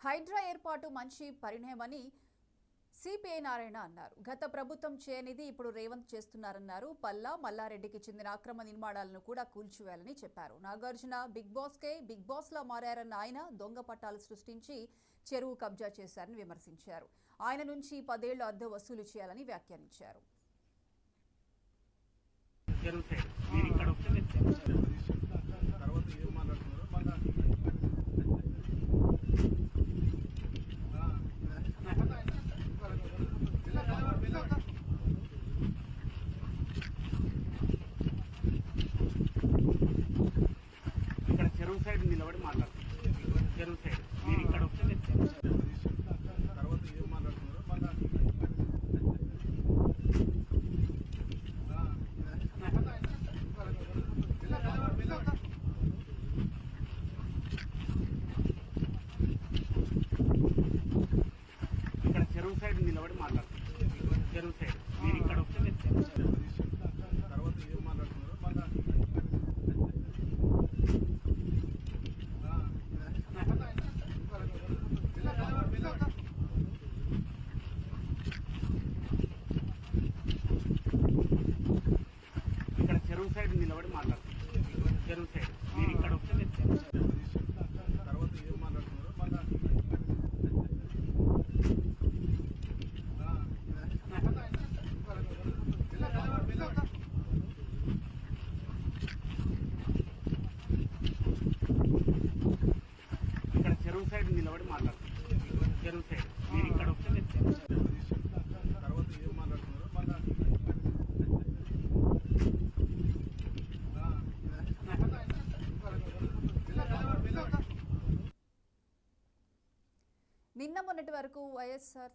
హైడ్రా ఏర్పాటు మంచి పరిణామని సిపిఐ నారాయణ అన్నారు. గత ప్రభుత్వం చేయనిది ఇప్పుడు రేవంత్ చేస్తున్నారన్నారు. పల్లా మల్లారెడ్డికి చెందిన అక్రమ నిర్మాణాలను కూడా కూల్చివేయాలని చెప్పారు. నాగార్జున బిగ్ బాస్ లా మారారన్న ఆయన దొంగ పట్టాలు సృష్టించి చెరువు కబ్జా చేశారని విమర్శించారు. ఆయన నుంచి 10 ఏళ్ల అద్దె వసూలు చేయాలని వ్యాఖ్యానించారు. చెరువు సైడ్ నిలబడి మాట్లాడుతున్నారు. చెరువు సైడ్ మీరు ఇక్కడ వస్తే తర్వాత ఏం మాట్లాడుతున్నారు ఇక్కడ చెరువు సైడ్ నిలబడి మాట్లాడుతున్నారు. చెరువు సైడ్ మీరు ఇక్కడ వస్తే తర్వాత ఏం మాట్లాడుతున్నారు ఇక్కడ చెరువు సైడ్ నిలబడి మాట్లాడుతున్నారు. చెరువు సైడ్ మీరు ఇక్కడ వస్తే తర్వాత ఏం మాట్లాడుతున్నారు ఇక్కడ చెరువు సైడ్ నిలబడి మాట్లాడుతున్నారు. చెరువు సైడ్ మీరు ఇక్కడ వస్తే తర్వాత ఏం మాట్లాడుతున్నారు నిన్న మొన్నటి వరకు వైఎస్ఆర్